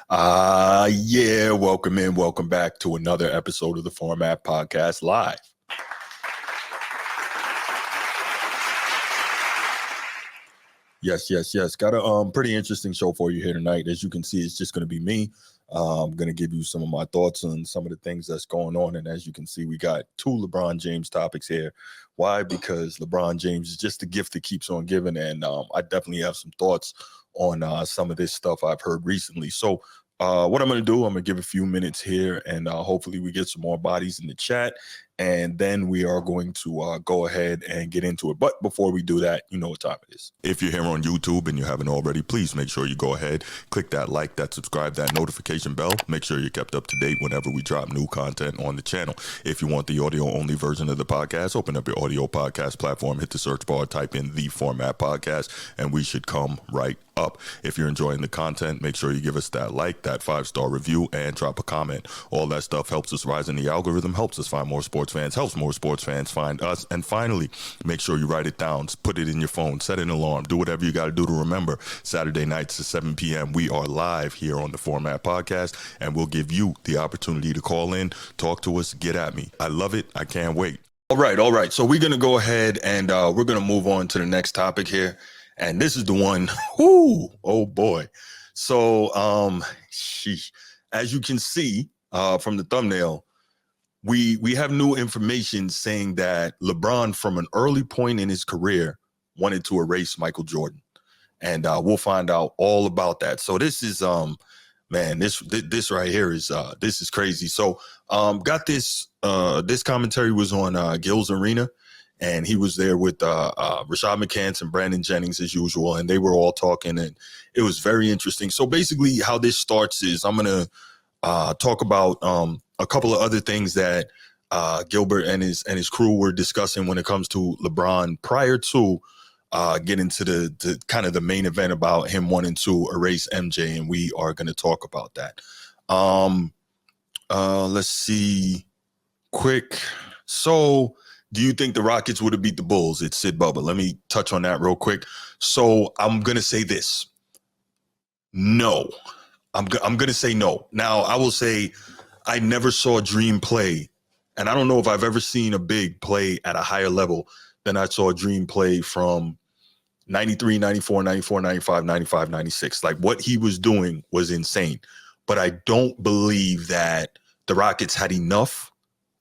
Yeah, welcome back to another episode of the Format Podcast Live. Yes. Got a pretty interesting show for you here tonight. As you can see, it's just going to be me. I'm going to give you some of my thoughts on some of the things that's going on. And as you can see, we got two LeBron James topics here. Why? Because LeBron James is just a gift that keeps on giving. And I definitely have some thoughts on some of this stuff I've heard recently. So what I'm going to do, I'm going to give a few minutes here and hopefully we get some more bodies in the chat. And then we are going to go ahead and get into it. But before we do that, you know what time it is. If you're here on YouTube and you haven't already, please make sure you go ahead, click that like, that subscribe, that notification bell. Make sure you're kept up to date whenever we drop new content on the channel. If you want the audio-only version of the podcast, open up your audio podcast platform, hit the search bar, type in The Format Podcast, and we should come right up. If you're enjoying the content, make sure you give us that like, that 5-star review, and drop a comment. All that stuff helps us rise in the algorithm, helps us find more sports fans, helps more sports fans find us. And finally, make sure you write it down, put it in your phone, set an alarm, do whatever you got to do to remember. Saturday nights at 7 p.m. we are live here on the Format Podcast, and we'll give you the opportunity to call in, talk to us, get at me. I love it. I can't wait. All right. So we're going to go ahead and we're going to move on to the next topic here. And this is the one, oh boy. So, as you can see from the thumbnail, we have new information saying that LeBron, from an early point in his career, wanted to erase Michael Jordan. And we'll find out all about that. So this is, this right here is, this is crazy. So got this, this commentary was on Gil's Arena. And he was there with Rashad McCants and Brandon Jennings as usual, and they were all talking, and it was very interesting. So basically how this starts is I'm going to talk about a couple of other things that Gilbert and his crew were discussing when it comes to LeBron prior to getting to the kind of the main event about him wanting to erase MJ, and we are going to talk about that. Let's see. Quick. So do you think the Rockets would have beat the Bulls? It's Sid Bubba. Let me touch on that real quick. So I'm going to say this. No. I'm going to say no. Now, I will say I never saw Dream play, and I don't know if I've ever seen a big play at a higher level than I saw Dream play from 93, 94, 94, 95, 95, 96. Like, what he was doing was insane. But I don't believe that the Rockets had enough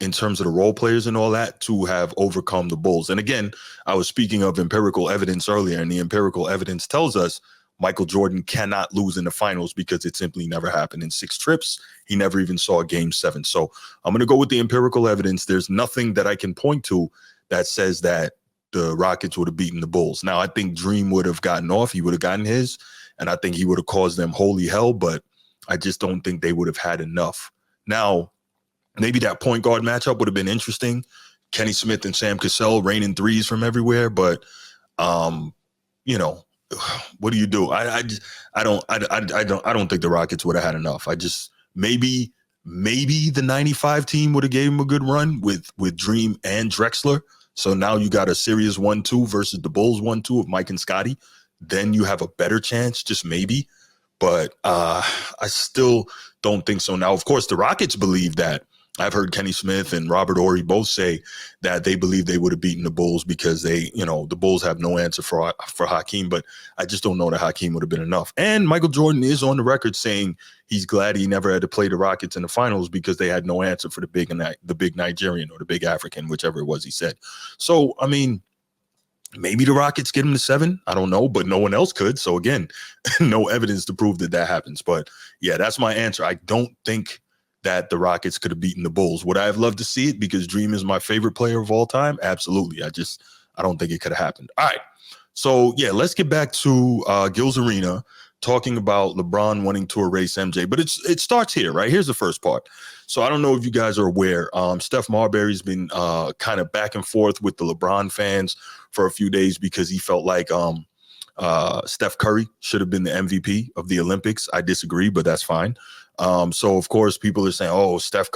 in terms of the role players and all that to have overcome the Bulls. And again, I was speaking of empirical evidence earlier, and the empirical evidence tells us Michael Jordan cannot lose in the finals because it simply never happened. In 6 trips, he never even saw Game 7. So I'm going to go with the empirical evidence. There's nothing that I can point to that says that the Rockets would have beaten the Bulls. Now, I think Dream would have gotten off. He would have gotten his, and I think he would have caused them holy hell, but I just don't think they would have had enough. Now, maybe that point guard matchup would have been interesting. Kenny Smith and Sam Cassell raining threes from everywhere, but you know, what do you do? I don't think the Rockets would have had enough. I just maybe the 95 team would have gave him a good run with Dream and Drexler. So now you got a serious 1-2 versus the Bulls 1-2 of Mike and Scotty. Then you have a better chance, just maybe. But I still don't think so. Now, of course, the Rockets believe that. I've heard Kenny Smith and Robert Horry both say that they believe they would have beaten the Bulls because the Bulls have no answer for Hakeem, but I just don't know that Hakeem would have been enough. And Michael Jordan is on the record saying he's glad he never had to play the Rockets in the finals because they had no answer for the big Nigerian or the big African, whichever it was he said. So, I mean, maybe the Rockets get him to 7. I don't know, but no one else could. So again, no evidence to prove that happens. But yeah, that's my answer. I don't think that the Rockets could have beaten the Bulls. Would I have loved to see it because Dream is my favorite player of all time? Absolutely. I don't think it could have happened. All right. So yeah, let's get back to Gil's Arena talking about LeBron wanting to erase MJ, but it starts here, right? Here's the first part. So I don't know if you guys are aware, Steph Marbury's been kind of back and forth with the LeBron fans for a few days because he felt like Steph Curry should have been the MVP of the Olympics. I disagree, but that's fine. So of course people are saying, oh, Steph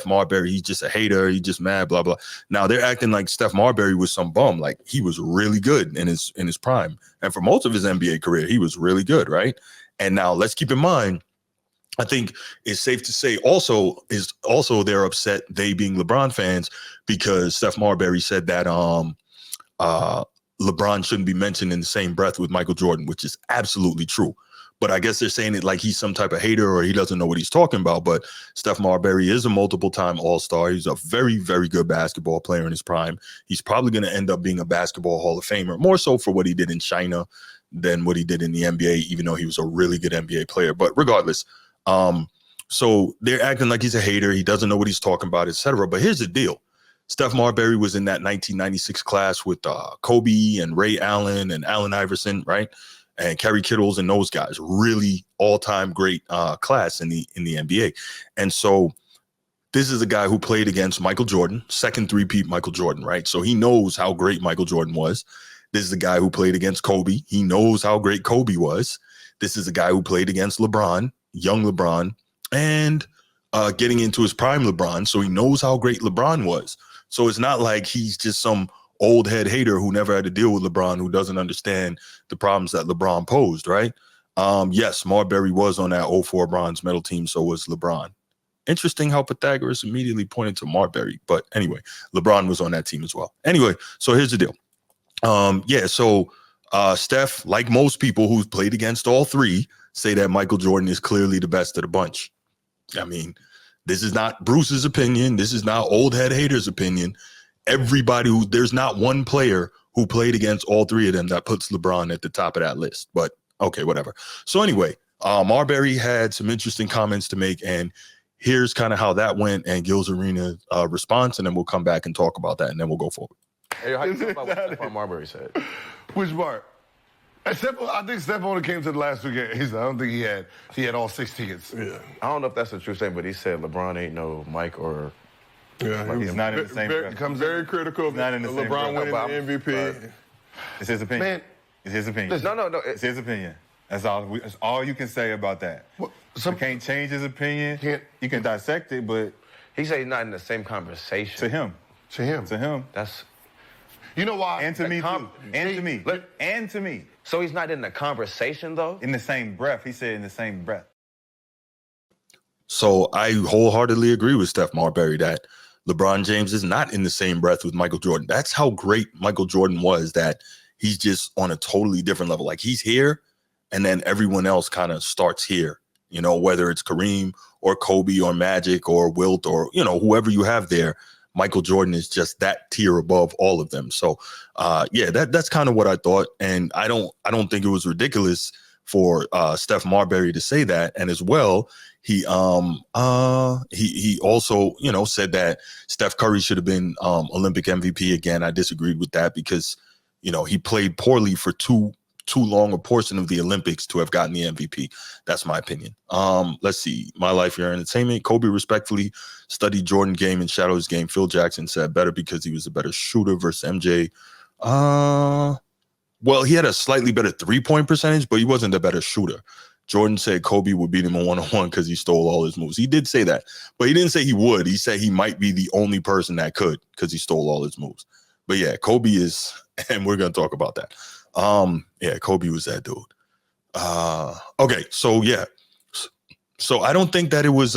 Marbury, he's just a hater. He's just mad, blah, blah. Now they're acting like Steph Marbury was some bum. Like he was really good in his prime. And for most of his NBA career, he was really good. Right. And now let's keep in mind, I think it's safe to say also they're upset, they being LeBron fans, because Steph Marbury said that LeBron shouldn't be mentioned in the same breath with Michael Jordan, which is absolutely true. But I guess they're saying it like he's some type of hater or he doesn't know what he's talking about. But Steph Marbury is a multiple-time All-Star. He's a very, very good basketball player in his prime. He's probably going to end up being a basketball Hall of Famer, more so for what he did in China than what he did in the NBA, even though he was a really good NBA player. But regardless, so they're acting like he's a hater. He doesn't know what he's talking about, etc. But here's the deal. Steph Marbury was in that 1996 class with Kobe and Ray Allen and Allen Iverson, right? And Kerry Kittles and those guys. Really all-time great class in the NBA. And so this is a guy who played against Michael Jordan, second three-peat Michael Jordan, right? So he knows how great Michael Jordan was. This is a guy who played against Kobe. He knows how great Kobe was. This is a guy who played against LeBron, young LeBron, and getting into his prime LeBron. So he knows how great LeBron was. So it's not like he's just some old head hater who never had to deal with LeBron, who doesn't understand the problems that LeBron posed, right? Yes, Marbury was on that 04 bronze medal team, so was LeBron. Interesting how Pythagoras immediately pointed to Marbury. But anyway, LeBron was on that team as well. Anyway, so here's the deal. So Steph, like most people who've played against all three, say that Michael Jordan is clearly the best of the bunch. I mean, this is not Bruce's opinion. This is not old head haters' opinion. There's not one player who played against all three of them that puts LeBron at the top of that list. But okay, whatever. So anyway, Marbury had some interesting comments to make, and here's kind of how that went and Gil's Arena response, and then we'll come back and talk about that, and then we'll go forward. Hey, how you feel about what Stephon Marbury said? Which part? I think Steph only came to the last two games. I don't think he had all 6 tickets. Yeah. I don't know if that's a true statement, but he said LeBron ain't no Mike or. Yeah, he's not in the same. Becomes very critical. Not in the same. LeBron winning the MVP. It's his opinion. Man, it's his opinion. Listen, no. It's his opinion. That's all you can say about that. Well, you can't change his opinion. You can dissect it, but he said he's not in the same conversation. To him. That's. You know why? And to me too. And to me. So he's not in the conversation though? In the same breath. He said in the same breath. So I wholeheartedly agree with Steph Marbury that LeBron James is not in the same breath with Michael Jordan. That's how great Michael Jordan was, that he's just on a totally different level. Like he's here and then everyone else kind of starts here, you know, whether it's Kareem or Kobe or Magic or Wilt or, you know, whoever you have there. Michael Jordan is just that tier above all of them. So, that's kind of what I thought. And I don't think it was ridiculous for Steph Marbury to say that. And as well, he also, you know, said that Steph Curry should have been Olympic MVP again. I disagreed with that because, you know, he played poorly for too long a portion of the Olympics to have gotten the MVP. That's my opinion. Let's see. My Life, Your Entertainment. Kobe respectfully studied Jordan game and shadowed his game. Phil Jackson said better because he was a better shooter versus MJ. Well, he had a slightly better 3-point percentage, but he wasn't a better shooter. Jordan said Kobe would beat him in one-on-one because he stole all his moves. He did say that, but he didn't say he would. He said he might be the only person that could because he stole all his moves. But yeah, Kobe is, and we're going to talk about that. Kobe was that dude. Okay, so yeah. So I don't think that it was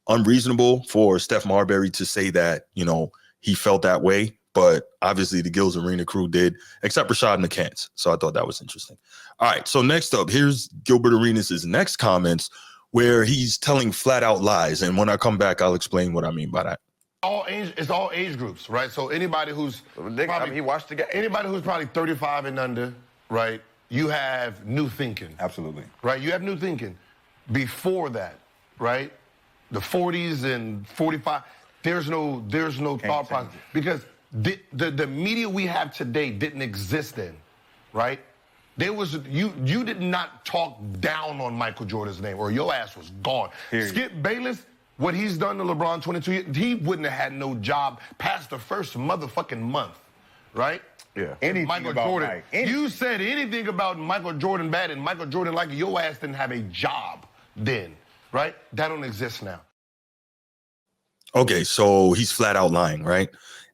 unreasonable for Steph Marbury to say that, you know, he felt that way, but obviously the Gil's Arena crew did, except Rashad and the Cans. So I thought that was interesting. All right, so next up, here's Gilbert Arenas' next comments where he's telling flat out lies. And when I come back, I'll explain what I mean by that. It's all age groups, right? So anybody who's he watched the game. Anybody who's probably 35 and under, right? You have new thinking. Absolutely. Right? You have new thinking. Before that, right? The 40s and 45, there's no thought process. Because the media we have today didn't exist then, right? There was you did not talk down on Michael Jordan's name or your ass was gone. Period. Skip Bayless, what he's done to LeBron 22 years, he wouldn't have had no job past the first motherfucking month, right? Yeah. Anything Michael about Jordan. Mike. You said anything about Michael Jordan bad and Michael Jordan like your ass didn't have a job then, right? That don't exist now. Okay, so he's flat out lying, right?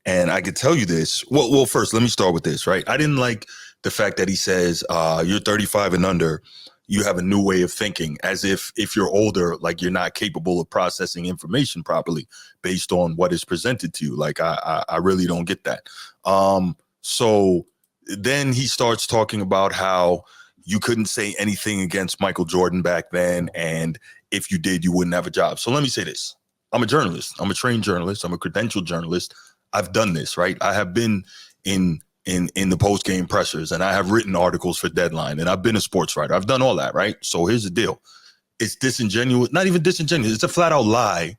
And I could tell you this. Well, first, let me start with this, right? I didn't like the fact that he says, you're 35 and under, you have a new way of thinking, as if you're older, like you're not capable of processing information properly based on what is presented to you. Like I really don't get that. So then he starts talking about how you couldn't say anything against Michael Jordan back then, and if you did, you wouldn't have a job. So let me say this. I'm a journalist. I'm a trained journalist. I'm a credentialed journalist. I've done this, right? I have been in the post-game pressers, and I have written articles for Deadline, and I've been a sports writer. I've done all that, right? So here's the deal. It's disingenuous, not even disingenuous. It's a flat-out lie,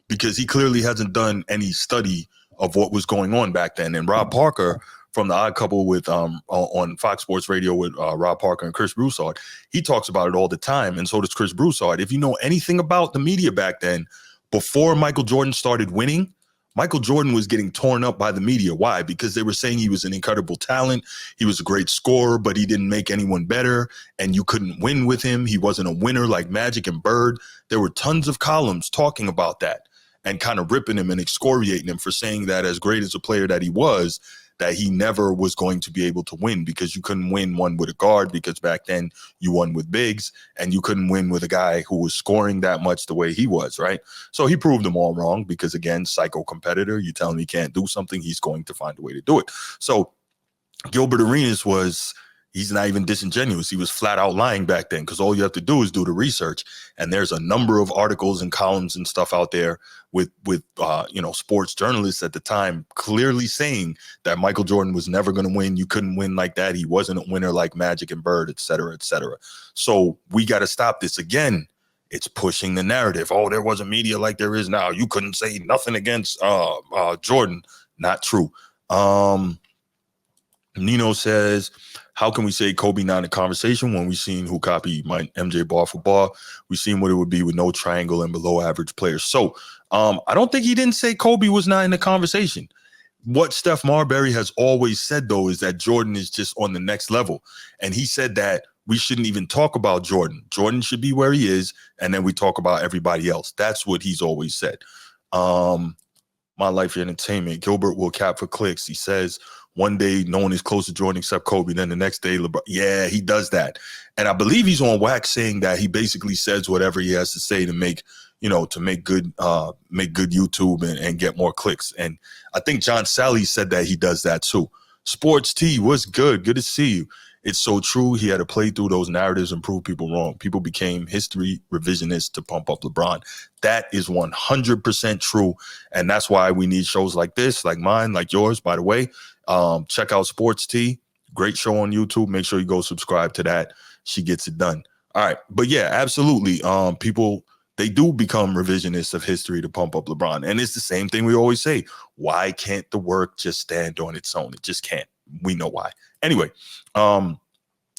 because he clearly hasn't done any study of what was going on back then. And Rob Parker from The Odd Couple with on Fox Sports Radio with Rob Parker and Chris Broussard, he talks about it all the time, and so does Chris Broussard. If you know anything about the media back then, before Michael Jordan started winning, Michael Jordan was getting torn up by the media. Why? Because they were saying he was an incredible talent. He was a great scorer, but he didn't make anyone better, and you couldn't win with him. He wasn't a winner like Magic and Bird. There were tons of columns talking about that and kind of ripping him and excoriating him for saying that, as great as a player that he was, that he never was going to be able to win, because you couldn't win one with a guard, because back then you won with bigs, and you couldn't win with a guy who was scoring that much the way he was, right? So he proved them all wrong, because again, psycho competitor, you tell him he can't do something, he's going to find a way to do it. So Gilbert Arenas he's not even disingenuous. He was flat out lying back then, because all you have to do is do the research. And there's a number of articles and columns and stuff out there with sports journalists at the time clearly saying that Michael Jordan was never going to win. You couldn't win like that. He wasn't a winner like Magic and Bird, et cetera, et cetera. So we got to stop this. Again, it's pushing the narrative. Oh, there wasn't media like there is now. You couldn't say nothing against Jordan. Not true. Nino says, how can we say Kobe not in the conversation when we've seen who copied my MJ bar for bar? We've seen what it would be with no triangle and below average players. So I don't think he didn't say Kobe was not in the conversation. What Steph Marbury has always said, though, is that Jordan is just on the next level. And he said that we shouldn't even talk about Jordan. Jordan should be where he is, and then we talk about everybody else. That's what he's always said. My Life Entertainment, Gilbert will cap for clicks. He says, one day no one is close to Jordan except Kobe. Then the next day, LeBron. Yeah, he does that. And I believe he's on wax saying that he basically says whatever he has to say to make good YouTube and get more clicks. And I think John Sally said that he does that too. Sports T, what's good? Good to see you. It's so true. He had to play through those narratives and prove people wrong. People became history revisionists to pump up LeBron. That is 100% true. And that's why we need shows like this, like mine, like yours, by the way. Check out Sports T. Great show on YouTube. Make sure you go subscribe to that. She gets it done. All right. But yeah, absolutely. People, they do become revisionists of history to pump up LeBron. And it's the same thing we always say. Why can't the work just stand on its own? It just can't. We know why. Anyway, so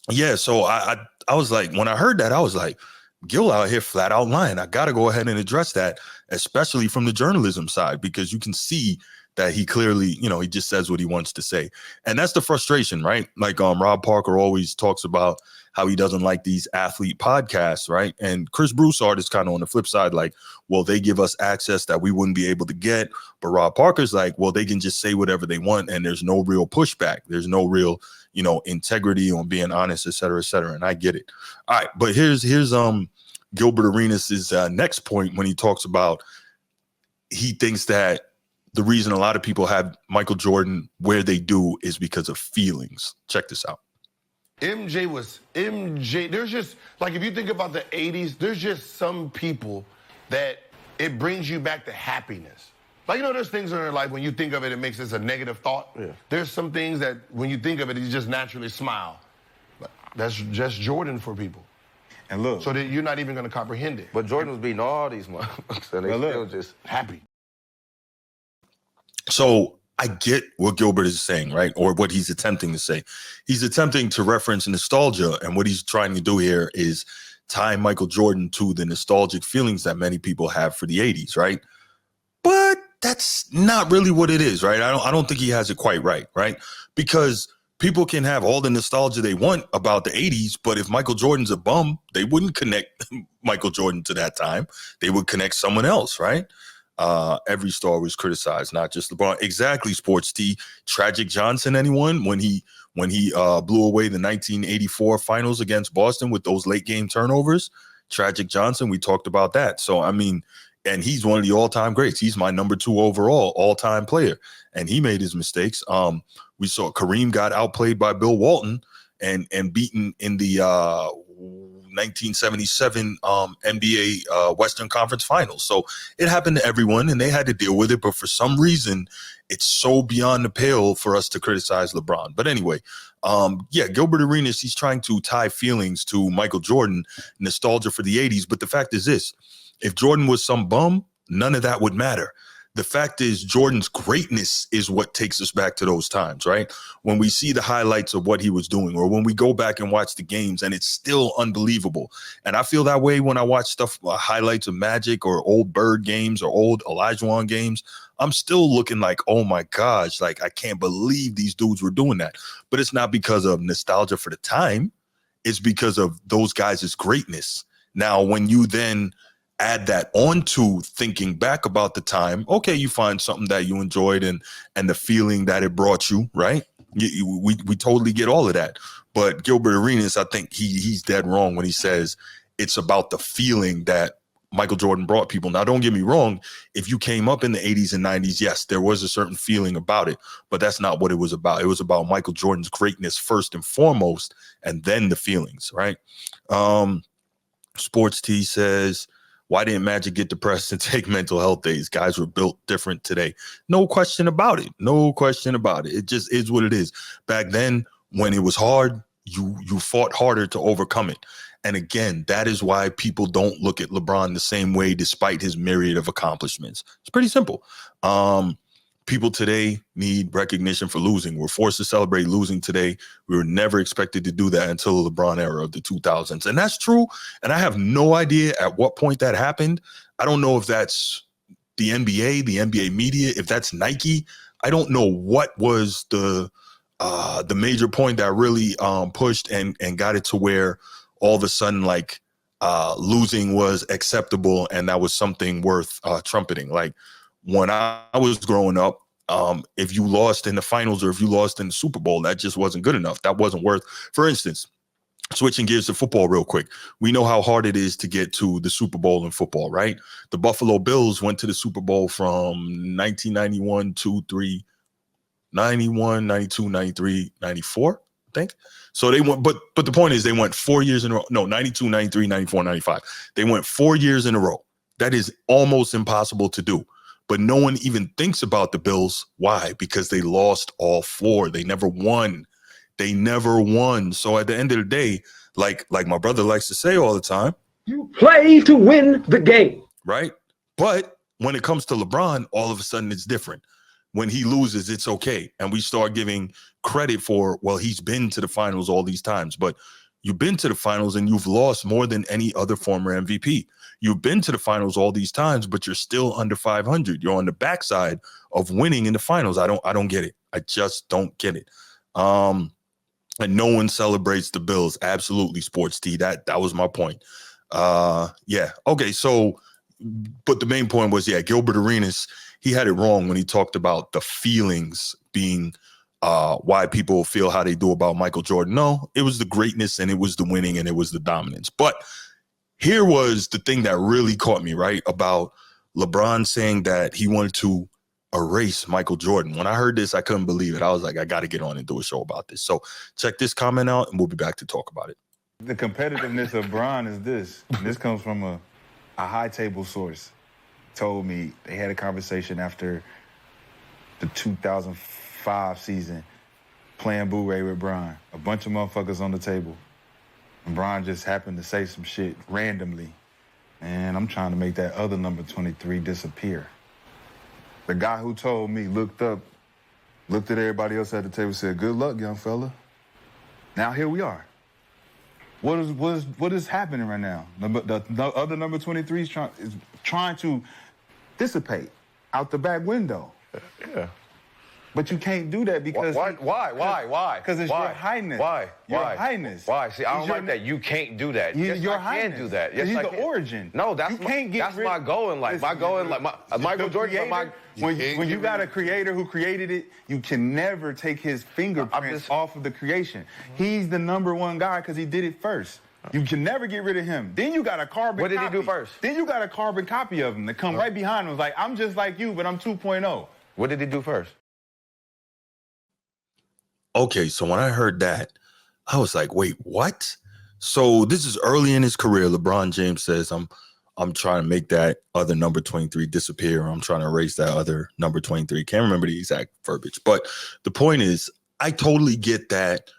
I was like, when I heard that, I was like, Gil out here flat out lying. I got to go ahead and address that, especially from the journalism side, because you can see that he clearly, he just says what he wants to say. And that's the frustration, right? Like Rob Parker always talks about how he doesn't like these athlete podcasts, right? And Chris Broussard is kind of on the flip side, like, well, they give us access that we wouldn't be able to get. But Rob Parker's like, well, they can just say whatever they want, and there's no real pushback. There's no real, integrity on being honest, et cetera, et cetera. And I get it. All right, but here's Gilbert Arenas' next point when he talks about he thinks that the reason a lot of people have Michael Jordan where they do is because of feelings. Check this out. MJ. There's just, like, if you think about the 80s, there's just some people that it brings you back to happiness. Like, there's things in your life when you think of it, it makes this a negative thought. Yeah. There's some things that when you think of it, you just naturally smile. But that's just Jordan for people. And look. So that you're not even going to comprehend it. But Jordan was beating all these motherfuckers, and they still just happy. So I get what Gilbert is saying, right? Or what he's attempting to say. He's attempting to reference nostalgia. And what he's trying to do here is tie Michael Jordan to the nostalgic feelings that many people have for the 80s, right? But that's not really what it is, right? I don't think he has it quite right? Because people can have all the nostalgia they want about the 80s, but if Michael Jordan's a bum, they wouldn't connect Michael Jordan to that time. They would connect someone else, right? Every star was criticized, not just LeBron. Exactly, Sports T. Tragic Johnson, anyone? When he when he blew away the 1984 finals against Boston with those late game turnovers. Tragic Johnson, we talked about that. So, I mean, and he's one of the all-time greats. He's my number 2 overall all-time player, and he made his mistakes. We saw Kareem got outplayed by Bill Walton and beaten in the 1977 NBA Western Conference Finals. So it happened to everyone, and they had to deal with it. But for some reason, it's so beyond the pale for us to criticize LeBron. But anyway, Gilbert Arenas, he's trying to tie feelings to Michael Jordan, nostalgia for the 80s. But the fact is this: if Jordan was some bum, none of that would matter. The fact is, Jordan's greatness is what takes us back to those times, right? When we see the highlights of what he was doing, or when we go back and watch the games, and it's still unbelievable. And I feel that way when I watch stuff, highlights of Magic or old Bird games or old Olajuwon games. I'm still looking like, oh my gosh, like I can't believe these dudes were doing that. But it's not because of nostalgia for the time. It's because of those guys' greatness. Now, when you then add that onto thinking back about the time, okay, you find something that you enjoyed and the feeling that it brought you, right? We totally get all of that. But Gilbert Arenas, I think he's dead wrong when he says it's about the feeling that Michael Jordan brought people. Now, don't get me wrong. If you came up in the 80s and 90s, yes, there was a certain feeling about it, but that's not what it was about. It was about Michael Jordan's greatness first and foremost, and then the feelings, right? Sports T says, why didn't Magic get depressed and take mental health days? Guys were built different today. No question about it. No question about it. It just is what it is. Back then, when it was hard, you fought harder to overcome it. And again, that is why people don't look at LeBron the same way despite his myriad of accomplishments. It's pretty simple. People today need recognition for losing. We're forced to celebrate losing today. We were never expected to do that until the LeBron era of the 2000s. And that's true. And I have no idea at what point that happened. I don't know if that's the NBA media, if that's Nike. I don't know what was the major point that really pushed and got it to where all of a sudden, like, losing was acceptable and that was something worth trumpeting. Like, when I was growing up, if you lost in the finals or if you lost in the Super Bowl, that just wasn't good enough. That wasn't worth, for instance, switching gears to football real quick. We know how hard it is to get to the Super Bowl in football, right? The Buffalo Bills went to the Super Bowl from 1991, 91, 92, 93, 94, I think. So they went, but the point is they went 4 years in a row. No, 92, 93, 94, 95. They went 4 years in a row. That is almost impossible to do. But no one even thinks about the Bills. Why? Because they lost all 4. They never won. So at the end of the day, like my brother likes to say all the time, you play to win the game. Right? But when it comes to LeBron, all of a sudden it's different. When he loses, it's okay. And we start giving credit for, well, he's been to the finals all these times. But you've been to the finals and you've lost more than any other former MVP. You've been to the finals all these times, but you're still under 500. You're on the backside of winning in the finals. I don't get it. I just don't get it. And no one celebrates the Bills. Absolutely, Sports T. That was my point. Okay. So, but the main point was, Gilbert Arenas, he had it wrong when he talked about the feelings being why people feel how they do about Michael Jordan. No, it was the greatness and it was the winning and it was the dominance. But here was the thing that really caught me, right? About LeBron saying that he wanted to erase Michael Jordan. When I heard this, I couldn't believe it. I was like, I got to get on and do a show about this. So check this comment out and we'll be back to talk about it. The competitiveness of Bron is this. And this comes from a high table source. Told me they had a conversation after the 2005 season playing Boo Ray with Bron. A bunch of motherfuckers on the table. And Bron just happened to say some shit randomly. And I'm trying to make that other number 23 disappear. The guy who told me looked up, looked at everybody else at the table, said, "Good luck, young fella." Now here we are. What is happening right now? The other number 23 is trying to dissipate out the back window. Yeah. But you can't do that because Why? Because it's Why? your highness. Why? Your Why? highness. Why? See, I don't He's your- like that. You can't do that. Yes, Your I highness. can do that. Yes, He's I the can. origin. No, that's you can't get that's rid- my goal in life. My goal in life. Michael Jordan. When you got a creator who created it, you can never take his fingerprints off of the creation. He's the number one guy because he did it first. You can never get rid of him. Then you got a carbon What did copy. he do first? Then you got a carbon copy of him that come right behind him. It's like, I'm just like you, but I'm 2.0. What did he do first? Okay, so when I heard that, I was like, wait, what? So this is early in his career. LeBron James says, I'm trying to make that other number 23 disappear. I'm trying to erase that other number 23. Can't remember the exact verbiage. But the point is, I totally get that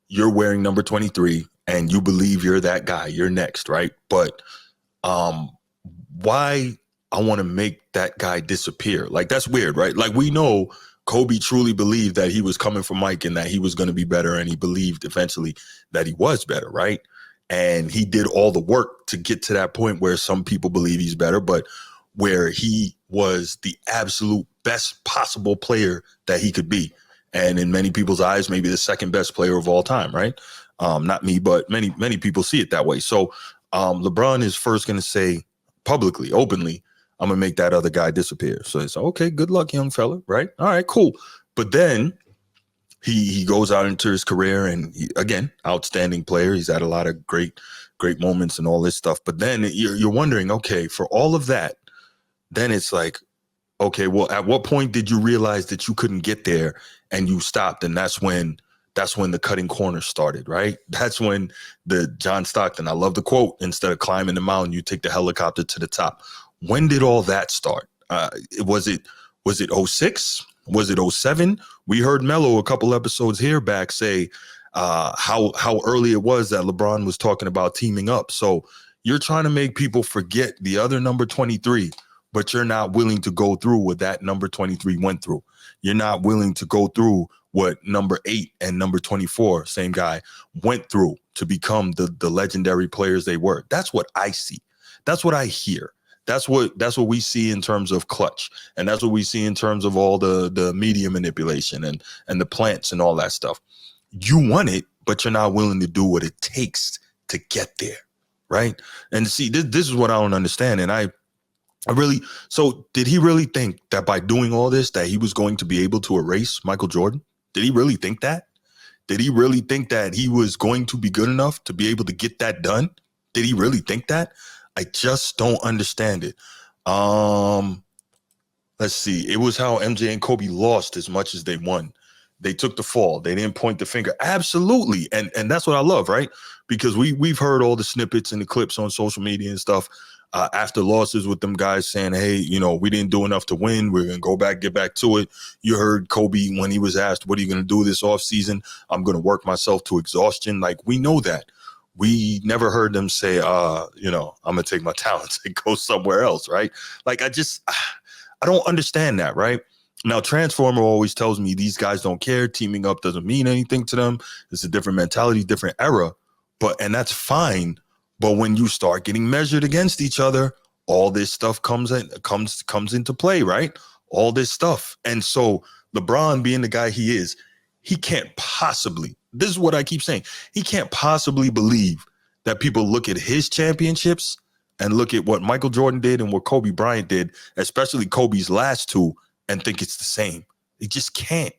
you're wearing number 23 and you believe you're that guy. You're next, right? But why I want to make that guy disappear? Like, that's weird, right? Like, we know Kobe truly believed that he was coming for Mike and that he was going to be better, and he believed eventually that he was better, right? And he did all the work to get to that point where some people believe he's better, but where he was the absolute best possible player that he could be. And in many people's eyes, maybe the second best player of all time, right? Not me, but many people see it that way. So LeBron is first going to say publicly, openly, I'm going to make that other guy disappear. So it's okay, good luck, young fella, right? All right, cool. But then he goes out into his career and again, outstanding player. He's had a lot of great moments and all this stuff. But then you're wondering, okay, for all of that, then it's like, okay, well, at what point did you realize that you couldn't get there and you stopped? And that's when the cutting corners started, right? That's when the John Stockton, I love the quote, instead of climbing the mountain, you take the helicopter to the top. When did all that start? Was it 06? Was it 07? We heard Melo a couple episodes here back say how early it was that LeBron was talking about teaming up. So you're trying to make people forget the other number 23, but you're not willing to go through what that number 23 went through. You're not willing to go through what number 8 and number 24, same guy, went through to become the legendary players they were. That's what I see. That's what I hear. That's what we see in terms of clutch. And that's what we see in terms of all the media manipulation and the plants and all that stuff. You want it, but you're not willing to do what it takes to get there, right? And see, this is what I don't understand. And I really, so did he really think that by doing all this that he was going to be able to erase Michael Jordan? Did he really think that? Did he really think that he was going to be good enough to be able to get that done? Did he really think that? I just don't understand it. Let's see. It was how MJ and Kobe lost as much as they won. They took the fall. They didn't point the finger. Absolutely. And that's what I love, right? Because we've heard all the snippets and the clips on social media and stuff after losses with them guys saying, hey, we didn't do enough to win. We're going to go back, get back to it. You heard Kobe when he was asked, what are you going to do this offseason? I'm going to work myself to exhaustion. Like, we know that. We never heard them say, I'm going to take my talents and go somewhere else, right? Like, I don't understand that, right? Now, Transformer always tells me these guys don't care. Teaming up doesn't mean anything to them. It's a different mentality, different era. And that's fine. But when you start getting measured against each other, all this stuff comes into play, right? All this stuff. And so LeBron, being the guy he is, he can't possibly, this is what I keep saying, he can't possibly believe that people look at his championships and look at what Michael Jordan did and what Kobe Bryant did, especially Kobe's last two, and think it's the same. He just can't.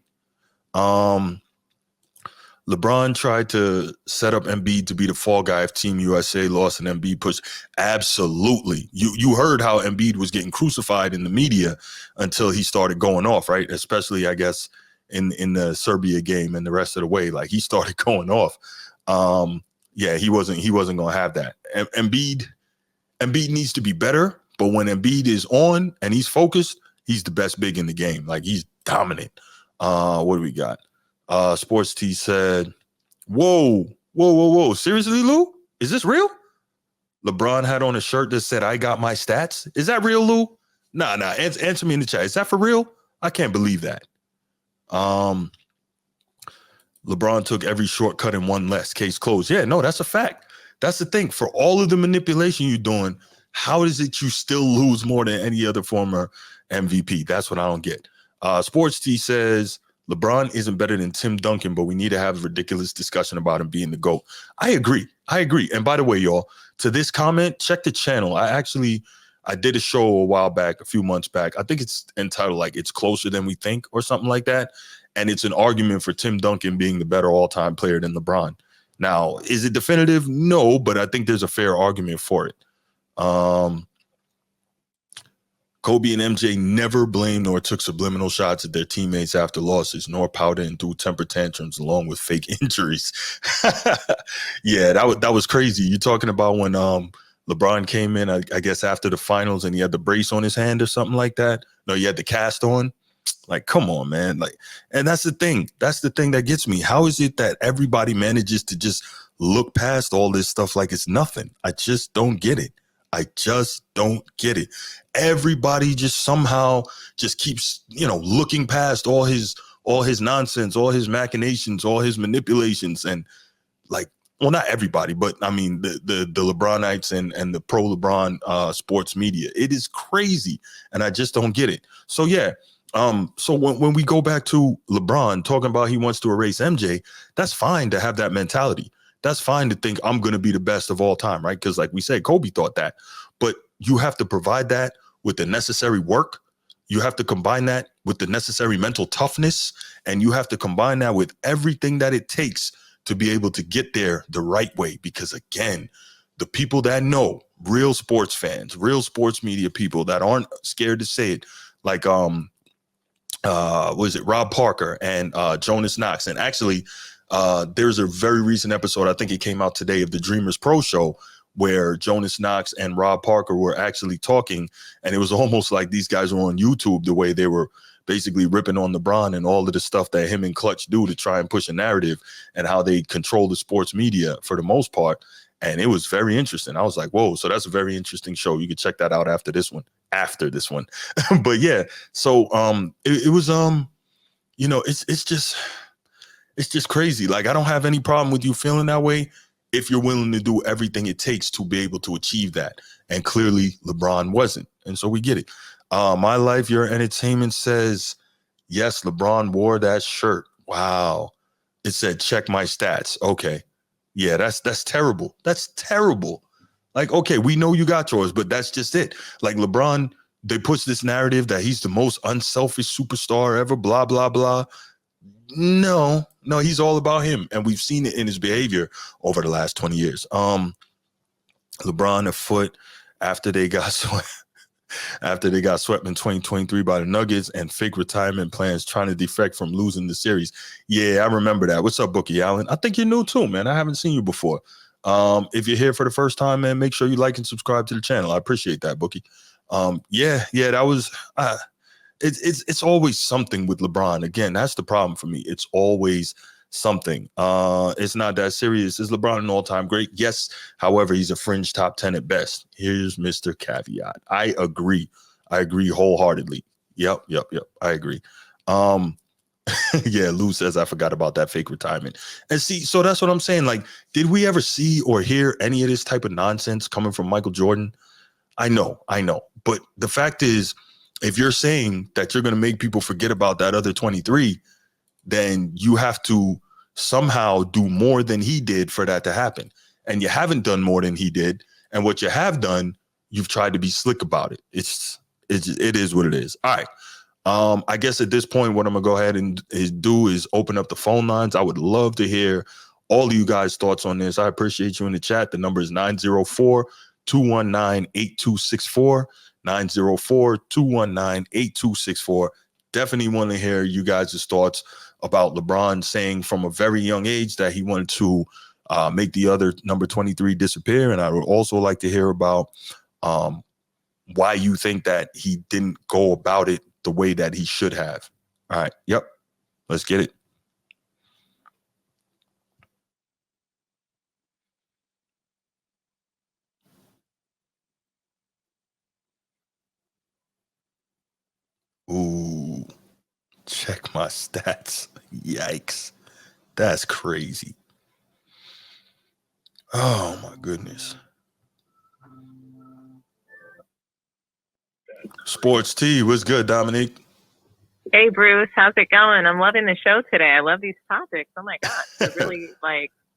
LeBron tried to set up Embiid to be the fall guy if Team USA lost and Embiid push. Absolutely. You heard how Embiid was getting crucified in the media until he started going off, right? Especially, I guess, in the Serbia game and the rest of the way. Like, he started going off. He wasn't going to have that. Embiid needs to be better, but when Embiid is on and he's focused, he's the best big in the game. Like, he's dominant. What do we got? Sports T said, whoa. Seriously, Lou? Is this real? LeBron had on a shirt that said, I got my stats. Is that real, Lou? Nah. Answer me in the chat. Is that for real? I can't believe that. LeBron took every shortcut and one less. Case closed. Yeah, no, that's a fact. That's the thing. For all of the manipulation you're doing, how is it you still lose more than any other former MVP? That's what I don't get. Sports T says LeBron isn't better than Tim Duncan, but we need to have a ridiculous discussion about him being the GOAT. I agree. And by the way, y'all, to this comment, check the channel. I did a show a while back, a few months back. I think it's entitled like It's Closer Than We Think or something like that. And it's an argument for Tim Duncan being the better all-time player than LeBron. Now, is it definitive? No, but I think there's a fair argument for it. Kobe and MJ never blamed nor took subliminal shots at their teammates after losses, nor pouted and threw temper tantrums along with fake injuries. Yeah, that was crazy. You're talking about when LeBron came in, I guess, after the finals and he had the brace on his hand or something like that. No, he had the cast on. Like, come on, man. Like, and that's the thing. That's the thing that gets me. How is it that everybody manages to just look past all this stuff like it's nothing? I just don't get it. Everybody just somehow just keeps, looking past all his nonsense, all his machinations, all his manipulations, and like, well, not everybody, but I mean the LeBronites and the pro LeBron sports media. It is crazy, and I just don't get it. So yeah. So when we go back to LeBron talking about he wants to erase MJ, that's fine to have that mentality. That's fine to think I'm going to be the best of all time, right? Because like we said, Kobe thought that. But you have to provide that with the necessary work. You have to combine that with the necessary mental toughness. And you have to combine that with everything that it takes to be able to get there the right way. Because again, the people that know, real sports fans, real sports media people that aren't scared to say it, like Rob Parker and Jonas Knox. And actually, there's a very recent episode, I think it came out today, of the Dreamers Pro Show, where Jonas Knox and Rob Parker were actually talking, and it was almost like these guys were on YouTube, the way they were basically ripping on LeBron and all of the stuff that him and Clutch do to try and push a narrative, and how they control the sports media for the most part. And it was very interesting. I was like, whoa, so that's a very interesting show. You can check that out after this one. But yeah, so it was it's just crazy. Like, I don't have any problem with you feeling that way if you're willing to do everything it takes to be able to achieve that. And clearly LeBron wasn't. And so we get it. My Life, Your Entertainment says, yes, LeBron wore that shirt. Wow. It said, check my stats. Okay. Yeah, that's terrible. That's terrible. Like, okay, we know you got yours, but that's just it. Like, LeBron, they push this narrative that he's the most unselfish superstar ever, blah, blah, blah. No, he's all about him. And we've seen it in his behavior over the last 20 years. LeBron afoot after they got swept in 2023 by the Nuggets, and fake retirement plans trying to defect from losing the series. Yeah, I remember that. What's up, Bookie Allen? I think you're new too, man. I haven't seen you before. If you're here for the first time, man, make sure you like and subscribe to the channel. I appreciate that, Bookie. That was it's always something with LeBron. Again, that's the problem for me. It's always something. It's not that serious. Is LeBron an all-time great? Yes. However, he's a fringe top 10 at best. Here's Mr. Caveat. I agree wholeheartedly. Yep. I agree. Yeah, Lou says I forgot about that fake retirement. And see, so that's what I'm saying. Like, did we ever see or hear any of this type of nonsense coming from Michael Jordan? I know. But the fact is, if you're saying that you're going to make people forget about that other 23, then you have to somehow do more than he did for that to happen. And you haven't done more than he did. And what you have done, you've tried to be slick about it. It is what it is. All right. I guess at this point, what I'm going to go ahead and do is open up the phone lines. I would love to hear all of you guys' thoughts on this. I appreciate you in the chat. The number is 904-219-8264. 904-219-8264. Definitely want to hear you guys' thoughts about LeBron saying from a very young age that he wanted to make the other number 23 disappear. And I would also like to hear about why you think that he didn't go about it the way that he should have. All right. Yep. Let's get it. Ooh, check my stats. Yikes. That's crazy. Oh, my goodness. Sports T, what's good, Dominique? Hey, Bruce, how's it going? I'm loving the show today. I love these topics. Oh my God. They're really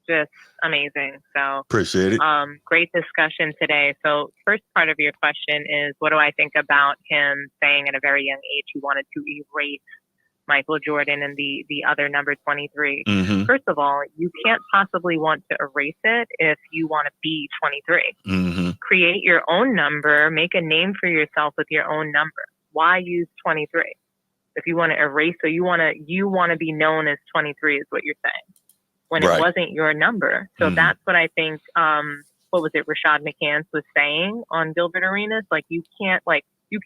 just amazing. So, Appreciate it. great discussion today. So first part of your question is, what do I think about him saying at a very young age he wanted to erase Michael Jordan and the other number 23? Mm-hmm. First of all, you can't possibly want to erase it if you want to be 23. Mm-hmm. Create your own number, make a name for yourself with your own number. Why use 23? If you want to erase, so you want to be known as 23 is what you're saying, when Right. it wasn't your number. So that's what I think, what was it, Rashad McCants was saying on Gilbert Arenas? Like, you can't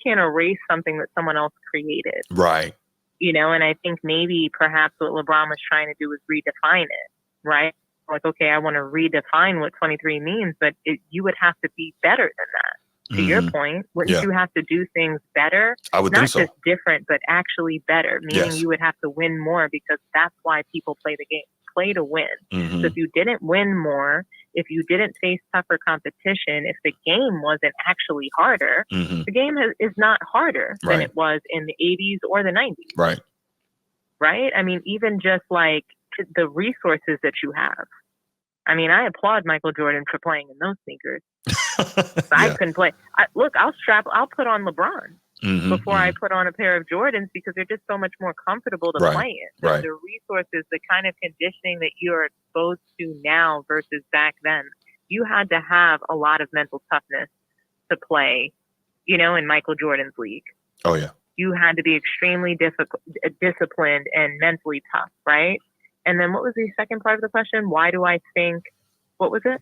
erase something that someone else created. Right. And I think maybe perhaps what LeBron was trying to do was redefine it, right? Like, okay, I want to redefine what 23 means, but you would have to be better than that. To your point, wouldn't you have to do things better? I would Not think so. just different, but actually better, meaning Yes. you would have to win more, because that's why people play the game. Play to win. Mm-hmm. So if you didn't win more, if you didn't face tougher competition, if the game wasn't actually harder, the game is not harder than it was in the 80s or the 90s. Right. Right? I mean, even just like the resources that you have. I mean, I applaud Michael Jordan for playing in those sneakers. I couldn't play. I'll put on LeBron before I put on a pair of Jordans, because they're just so much more comfortable to play in. So the resources, the kind of conditioning that you're exposed to now versus back then, you had to have a lot of mental toughness to play, in Michael Jordan's league. Oh, yeah. You had to be extremely disciplined and mentally tough, right? And then what was the second part of the question? Why do I think, what was it?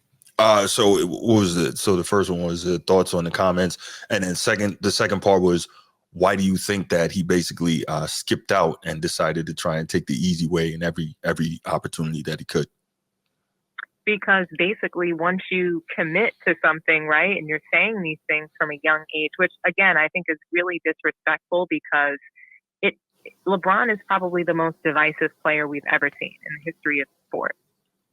So what was it? So the first one was the thoughts on the comments. And then the second part was, why do you think that he basically skipped out and decided to try and take the easy way in every opportunity that he could? Because basically, once you commit to something, right, and you're saying these things from a young age, which again, I think is really disrespectful, because LeBron is probably the most divisive player we've ever seen in the history of sports.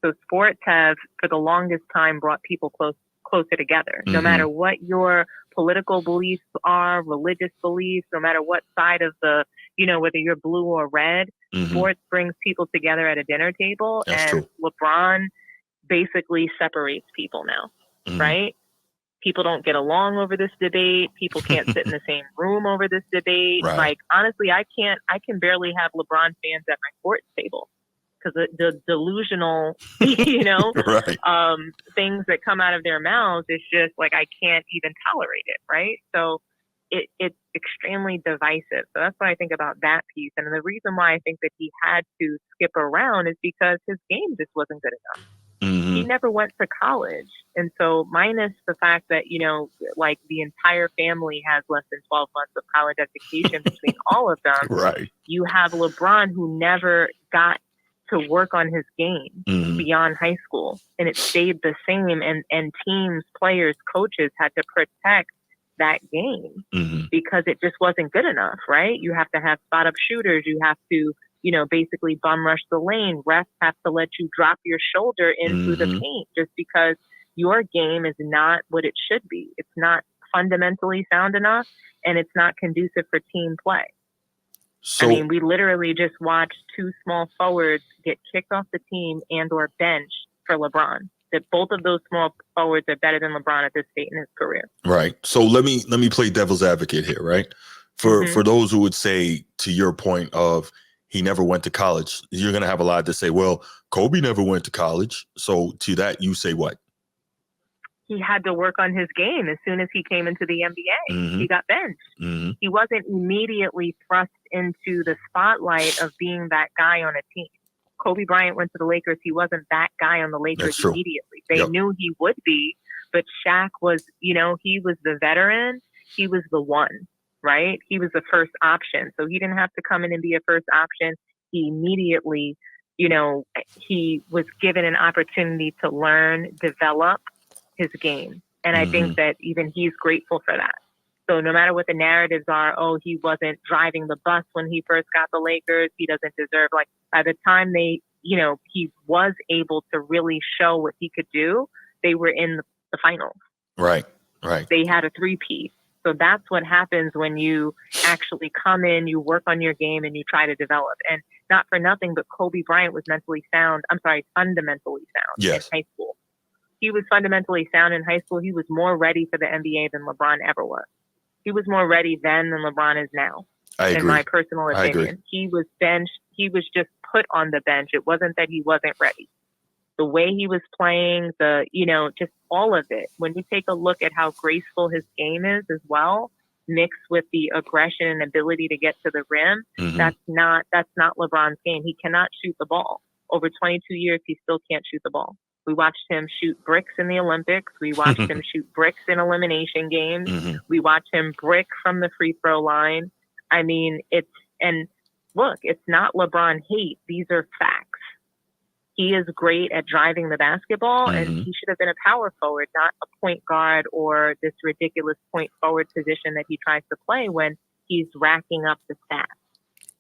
So sports have, for the longest time, brought people closer together. No matter what your political beliefs are, religious beliefs, no matter what side of the, whether you're blue or red, sports brings people together at a dinner table. That's and true. LeBron basically separates people now, right? People don't get along over this debate. People can't sit in the same room over this debate. Right. Like, honestly, I can barely have LeBron fans at my sports table, because the delusional, Right. things that come out of their mouths is just like, I can't even tolerate it, right? So it's extremely divisive. So that's what I think about that piece. And the reason why I think that he had to skip around is because his game just wasn't good enough. He never went to college. And so, minus the fact that, like, the entire family has less than 12 months of college education between all of them, Right. you have LeBron, who never got to work on his game beyond high school, and it stayed the same, and teams, players, coaches had to protect that game because it just wasn't good enough, right? You have to have spot up shooters, you have to basically bum rush the lane, refs have to let you drop your shoulder into the paint, just because your game is not what it should be. It's not fundamentally sound enough, and it's not conducive for team play. So, I mean, we literally just watched two small forwards get kicked off the team and or benched for LeBron. That both of those small forwards are better than LeBron at this state in his career. Right. So let me play devil's advocate here, right? For those who would say, to your point of he never went to college, you're going to have a lot to say, well, Kobe never went to college. So to that, you say what? He had to work on his game as soon as he came into the NBA. He got benched. He wasn't immediately thrust into the spotlight of being that guy on a team. Kobe Bryant went to the Lakers. He wasn't that guy on the Lakers immediately. They knew he would be, but Shaq was, he was the veteran. He was the one, right? He was the first option. So he didn't have to come in and be a first option. He immediately, he was given an opportunity to learn, develop his game. And I think that even he's grateful for that. So no matter what the narratives are, oh, he wasn't driving the bus when he first got the Lakers, he doesn't deserve, like, by the time they, he was able to really show what he could do, they were in the finals. Right. Right. They had a three-peat. So that's what happens when you actually come in, you work on your game, and you try to develop. And not for nothing, but Kobe Bryant was fundamentally sound in high school. He was fundamentally sound in high school. He was more ready for the NBA than LeBron ever was. He was more ready then than LeBron is now. I agree. In my personal opinion. I agree. He was benched. He was just put on the bench. It wasn't that he wasn't ready. The way he was playing, just all of it. When you take a look at how graceful his game is as well, mixed with the aggression and ability to get to the rim, that's not LeBron's game. He cannot shoot the ball. Over 22 years, he still can't shoot the ball. We watched him shoot bricks in the Olympics. We watched him shoot bricks in elimination games. We watched him brick from the free throw line. I mean, it's not LeBron hate. These are facts. He is great at driving the basketball, and he should have been a power forward, not a point guard or this ridiculous point forward position that he tries to play when he's racking up the stats.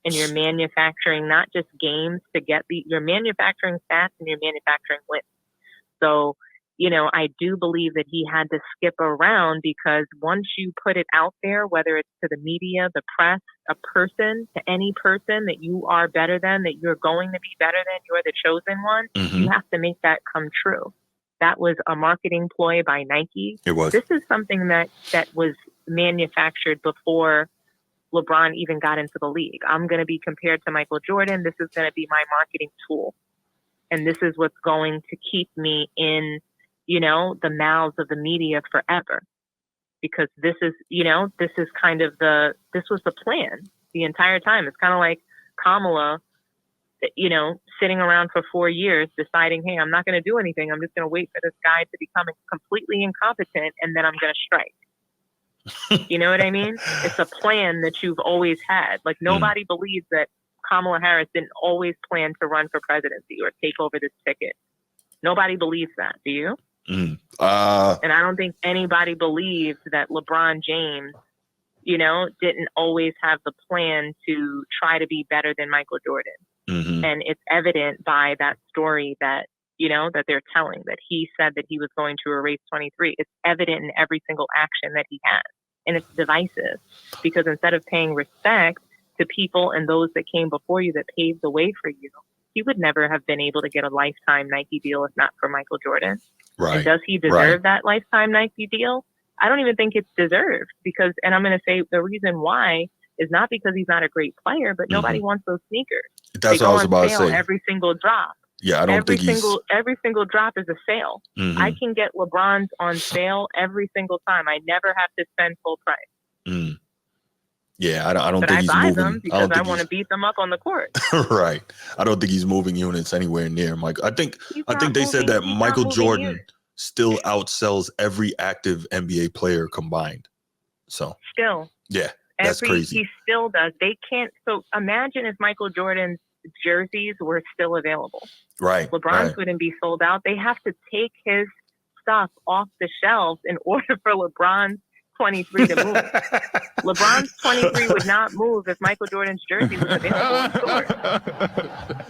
And you're manufacturing not just games to get you're manufacturing stats and you're manufacturing wins. So, I do believe that he had to skip around because once you put it out there, whether it's to the media, the press, a person, to any person that you are better than, that you're going to be better than, you're the chosen one, you have to make that come true. That was a marketing ploy by Nike. It was. This is something that was manufactured before LeBron even got into the league. I'm going to be compared to Michael Jordan. This is going to be my marketing tool. And this is what's going to keep me in, the mouths of the media forever. Because this is this was the plan the entire time. It's kind of like Kamala, sitting around for 4 years deciding, hey, I'm not going to do anything. I'm just going to wait for this guy to become completely incompetent and then I'm going to strike. You know what I mean? It's a plan that you've always had. Like nobody believes that Kamala Harris didn't always plan to run for presidency or take over this ticket. Nobody believes that. Do you? And I don't think anybody believes that LeBron James, didn't always have the plan to try to be better than Michael Jordan. And it's evident by that story that, that they're telling, that he said that he was going to erase 23. It's evident in every single action that he has. And it's divisive because instead of paying respect to people and those that came before you that paved the way for you, he would never have been able to get a lifetime Nike deal if not for Michael Jordan. Right. And does he deserve that lifetime Nike deal? I don't even think it's deserved because, and I'm going to say the reason why is not because he's not a great player, but nobody wants those sneakers. That's what I was about to say. Every single drop. Yeah, I don't think every single drop is a sale. I can get LeBron's on sale every single time. I never have to spend full price. Yeah, I don't but think he's buy moving. Them because I want to beat them up on the court. Right. I don't think he's moving units anywhere near Mike. I think they said that Michael Jordan still outsells every active NBA player combined. So still, yeah, that's crazy. He still does. They can't. So imagine if Michael Jordan's jerseys were still available. Right. LeBron's wouldn't be sold out. They have to take his stuff off the shelves in order for LeBron's 23 to move. LeBron's 23 would not move if Michael Jordan's jersey was available in stores.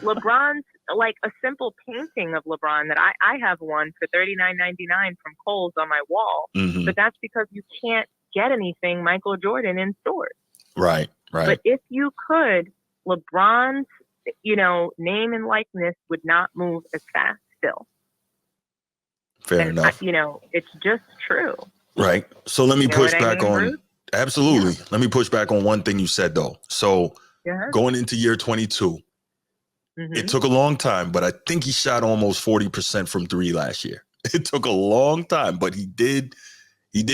LeBron's, like a simple painting of LeBron that I have one for $39.99 from Kohl's on my wall, but that's because you can't get anything Michael Jordan in stores. Right. But if you could, LeBron's, name and likeness would not move as fast still. Fair enough. It's just true. Right. So let me push back on. Bruce? Absolutely. Yeah. Let me push back on one thing you said, though. So going into year 22, it took a long time, but I think he shot almost 40% from three last year. It took a long time, but he did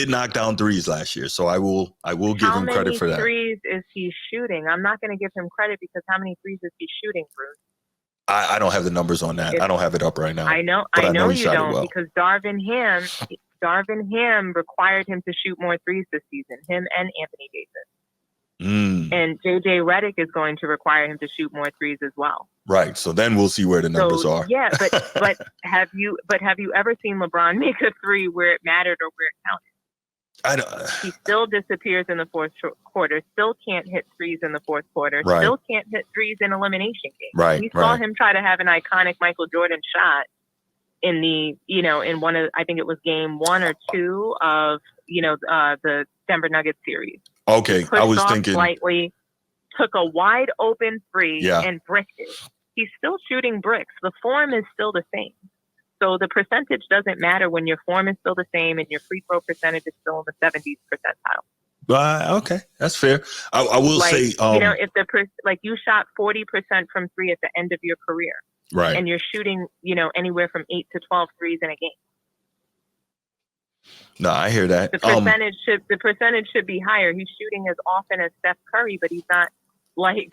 knock down threes last year. So I will give him credit for that. How many threes is he shooting? I'm not going to give him credit because how many threes is he shooting, Bruce? I don't have the numbers on that. I don't have it up right now. I know you don't because Darvin Ham required him to shoot more threes this season, him and Anthony Davis. And JJ Redick is going to require him to shoot more threes as well. Right. So then we'll see where the numbers are. Yeah, but have you ever seen LeBron make a three where it mattered or where it counted? He still disappears in the fourth quarter, still can't hit threes in the fourth quarter, still can't hit threes in elimination games. Right. We saw him try to have an iconic Michael Jordan shot in the, in one of, I think it was game 1 or 2 of the Denver Nuggets series. Okay, Pushed I was off thinking. slightly, took a wide open three Yeah. and bricked it. He's still shooting bricks. The form is still the same. So the percentage doesn't matter when your form is still the same and your free throw percentage is still in the 70s percentile. Okay, that's fair. I will say, if you shot 40% from three at the end of your career, right, and you're shooting, anywhere from 8 to 12 threes in a game. No, I hear that. The percentage should be higher. He's shooting as often as Steph Curry, but he's not like.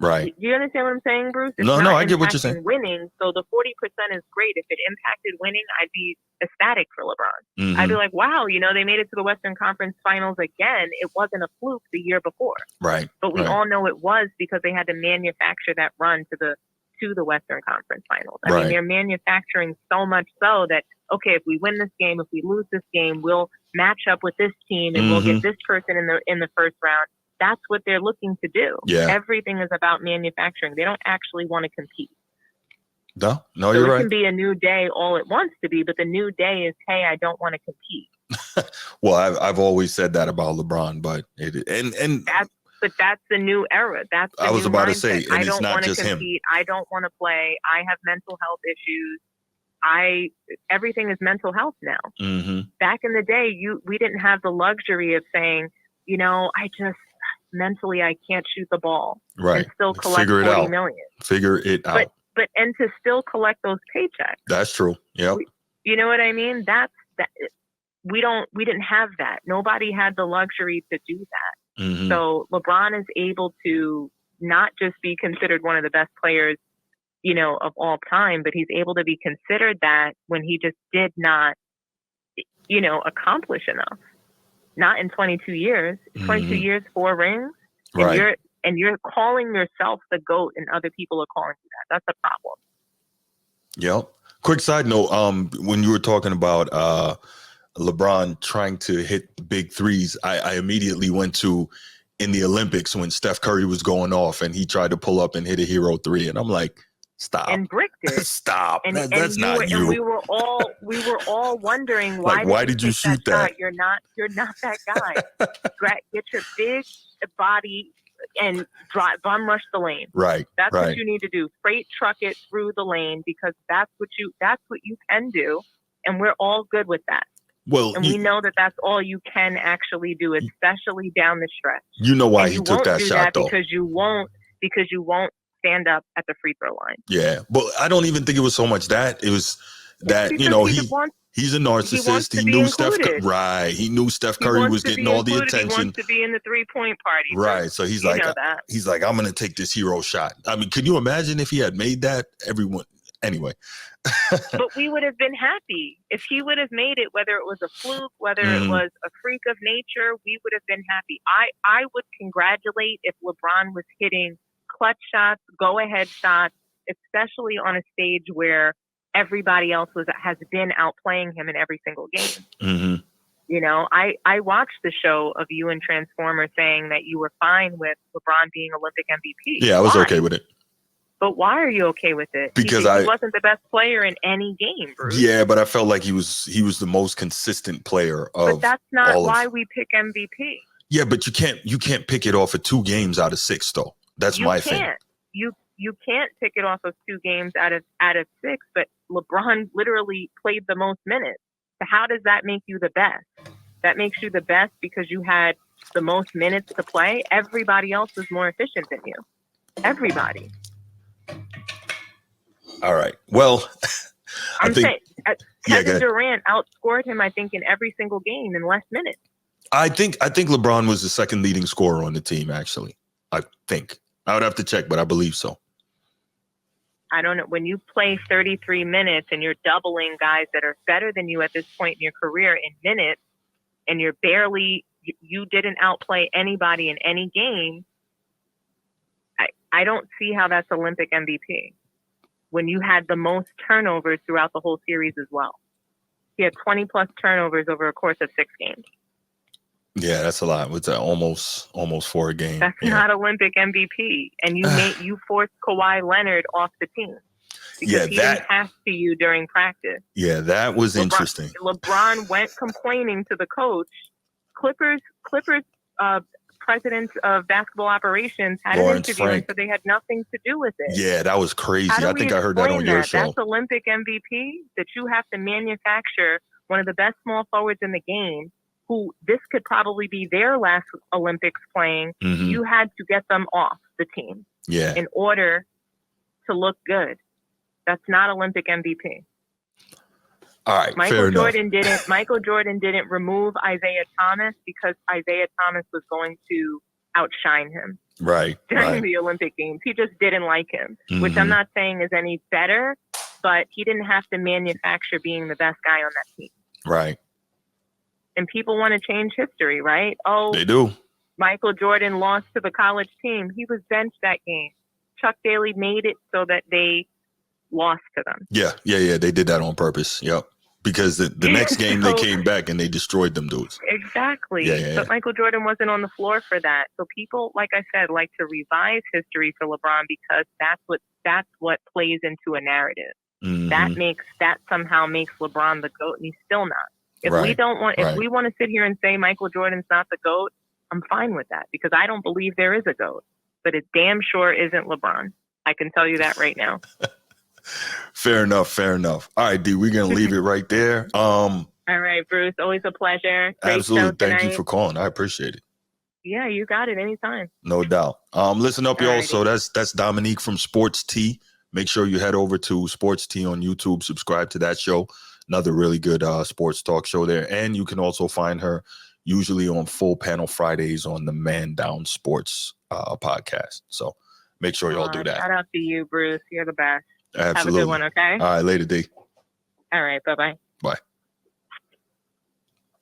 Right. Do you understand what I'm saying, Bruce? It's No, not I get what you're saying. Winning, so the 40% is great. If it impacted winning, I'd be ecstatic for LeBron. Mm-hmm. I'd be like, wow, they made it to the Western Conference Finals again. It wasn't a fluke the year before, right? But we all know it was because they had to manufacture that run to the Western Conference Finals. I mean, they're manufacturing so much so that, okay, if we win this game, if we lose this game, we'll match up with this team and we'll get this person in the first round. That's what they're looking to do. Yeah. Everything is about manufacturing. They don't actually want to compete. No, so you're right. It can be a new day all it wants to be, but the new day is, hey, I don't want to compete. Well, I've always said that about LeBron, but that's the new era. That's the I was new about mindset. to say, and I it's don't not want to just compete. him. I don't want to play. I have mental health issues. Everything is mental health now. Mm-hmm. Back in the day, we didn't have the luxury of saying, I just mentally I can't shoot the ball, right? And still collect Figure it 40 out. million. Figure it out. But to still collect those paychecks. That's true. Yeah. You know what I mean? That we didn't have that. Nobody had the luxury to do that. Mm-hmm. So LeBron is able to not just be considered one of the best players, of all time, but he's able to be considered that when he just did not, accomplish enough. Not in 22 years. 22 years, 4 rings. Right. And you're calling yourself the GOAT and other people are calling you that. That's a problem. Yep. Quick side note, when you were talking about LeBron trying to hit the big threes, I immediately went to in the Olympics when Steph Curry was going off and he tried to pull up and hit a hero three. And I'm like, stop. And bricked it. Stop. That's you not were, you. And we were all wondering why did you shoot that? Shot? You're not that guy. Get your big body and bum rush the lane. Right. That's what you need to do. Freight truck it through the lane because that's what you can do, and we're all good with that. Well, and we know that that's all you can actually do, especially down the stretch. You know why he took that shot, though? Because you won't stand up at the free throw line. Yeah, but I don't even think it was so much that. It was that, he's a narcissist. He knew Steph Curry. Right. He knew Steph Curry was getting all the attention. He wants to be in the 3-point party. Right. So he's like, I'm going to take this hero shot. I mean, could you imagine if he had made that? Everyone. Anyway. But we would have been happy if he would have made it, whether it was a fluke, whether it was a freak of nature, we would have been happy. I would congratulate if LeBron was hitting clutch shots, go-ahead shots, especially on a stage where everybody else has been outplaying him in every single game. Mm-hmm. I watched the show of you and Transformer saying that you were fine with LeBron being Olympic MVP. Yeah, I was okay with it. But why are you okay with it? Because he wasn't the best player in any game, Bruce. Yeah, but I felt like he was the most consistent player of. But that's not why we pick MVP. Yeah, but you can't pick it off of 2 games out of 6, though. That's my thing. You can't pick it off of 2 games out of 6, but LeBron literally played the most minutes. So how does that make you the best? That makes you the best because you had the most minutes to play. Everybody else was more efficient than you. Everybody. All right. Well, I'm saying Kevin Durant outscored him, I think, in every single game in less minutes. I think LeBron was the second leading scorer on the team, actually. I think. I would have to check, but I believe so. I don't know. When you play 33 minutes and you're doubling guys that are better than you at this point in your career in minutes, and you didn't outplay anybody in any game, I don't see how that's Olympic MVP. When you had the most turnovers throughout the whole series as well. He had 20 plus turnovers over a course of 6 games. Yeah, that's a lot. What's that? Almost 4 a game. That's not Olympic MVP. And you forced Kawhi Leonard off the team. because he didn't pass to you during practice. Yeah, that was interesting. LeBron went complaining to the coach. Clippers president of basketball operations had an interview and said they had nothing to do with it. Yeah, that was crazy. I think I heard that on your show. That's Olympic MVP, that you have to manufacture one of the best small forwards in the game, who this could probably be their last Olympics playing. Mm-hmm. You had to get them off the team in order to look good. That's not Olympic MVP. All right, Michael Jordan didn't remove Isaiah Thomas because Isaiah Thomas was going to outshine him during the Olympic Games. He just didn't like him, which I'm not saying is any better, but he didn't have to manufacture being the best guy on that team. Right. And people want to change history, right? Oh, they do. Michael Jordan lost to the college team. He was benched that game. Chuck Daly made it so that they lost to them. Yeah. They did that on purpose. Yep. Because the next game they came back and they destroyed them dudes. Exactly. But Michael Jordan wasn't on the floor for that. So people, like I said, like to revise history for LeBron because that's what plays into a narrative. Mm-hmm. That somehow makes LeBron the GOAT, and he's still not. If we want to sit here and say Michael Jordan's not the GOAT, I'm fine with that because I don't believe there is a GOAT. But it damn sure isn't LeBron. I can tell you that right now. Fair enough. All right, D, we're going to leave it right there. All right, Bruce. Always a pleasure. Great absolutely. Thank you for calling. I appreciate it. Yeah, you got it anytime. No doubt. Listen up, y'all. So that's Dominique from Sports Tea. Make sure you head over to Sports Tea on YouTube. Subscribe to that show. Another really good sports talk show there. And you can also find her usually on Full Panel Fridays on the Man Down Sports podcast. So make sure y'all do that. Shout out to you, Bruce. You're the best. Absolutely. Have a good one, okay? All right, later, D. All right, bye-bye. Bye.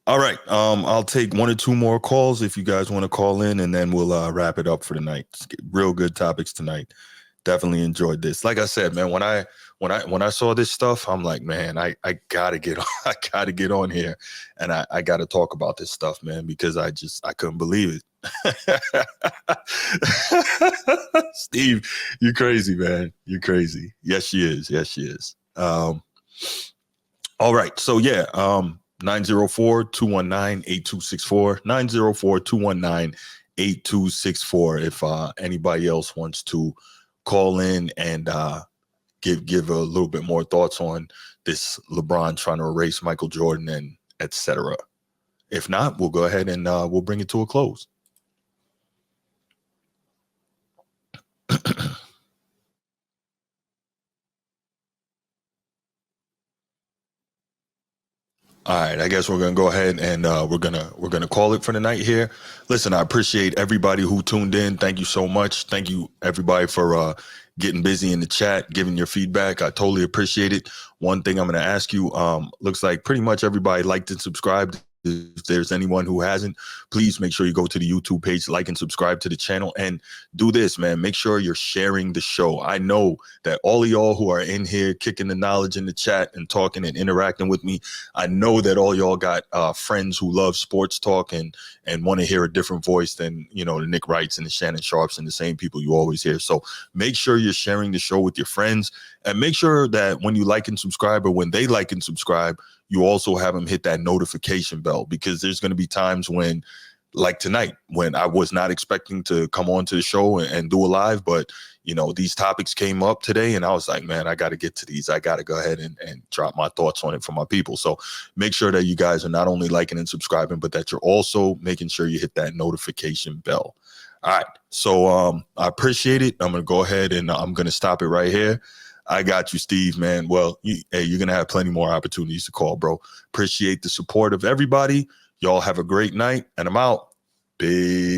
All right, I'll take one or two more calls if you guys want to call in, and then we'll wrap it up for the night. Real good topics tonight. Definitely enjoyed this. Like I said, man, when I saw this stuff, I'm like, man, I gotta get on. I gotta get on here, and I gotta talk about this stuff, man, because I couldn't believe it. Steve, you crazy, man. You crazy. Yes, she is. All right. So 904-219-8264. 904-219-8264. If anybody else wants to call in and give a little bit more thoughts on this LeBron trying to erase Michael Jordan and etc. If not, we'll go ahead and we'll bring it to a close. All right, I guess we're gonna go ahead and we're gonna call it for the night here. Listen, I appreciate everybody who tuned in. Thank you so much. Thank you everybody for getting busy in the chat, giving your feedback. I totally appreciate it. One thing I'm gonna ask you, looks like pretty much everybody liked and subscribed. If there's anyone who hasn't, please make sure you go to the YouTube page, like and subscribe to the channel, and do this, man. Make sure you're sharing the show. I know that all of y'all who are in here kicking the knowledge in the chat and talking and interacting with me, I know that all y'all got friends who love sports talk and want to hear a different voice than, the Nick Wrights and the Shannon Sharps and the same people you always hear. So make sure you're sharing the show with your friends, and make sure that when you like and subscribe, or when they like and subscribe, you also have them hit that notification bell, because there's going to be times when, like tonight, when I was not expecting to come on to the show and do a live, but these topics came up today and I was like, man, I got to get to these. I got to go ahead and drop my thoughts on it for my people. So make sure that you guys are not only liking and subscribing, but that you're also making sure you hit that notification bell. All right. So I appreciate it. I'm going to go ahead and I'm going to stop it right here. I got you, Steve, man. Well, you're going to have plenty more opportunities to call, bro. Appreciate the support of everybody. Y'all have a great night, and I'm out. Peace.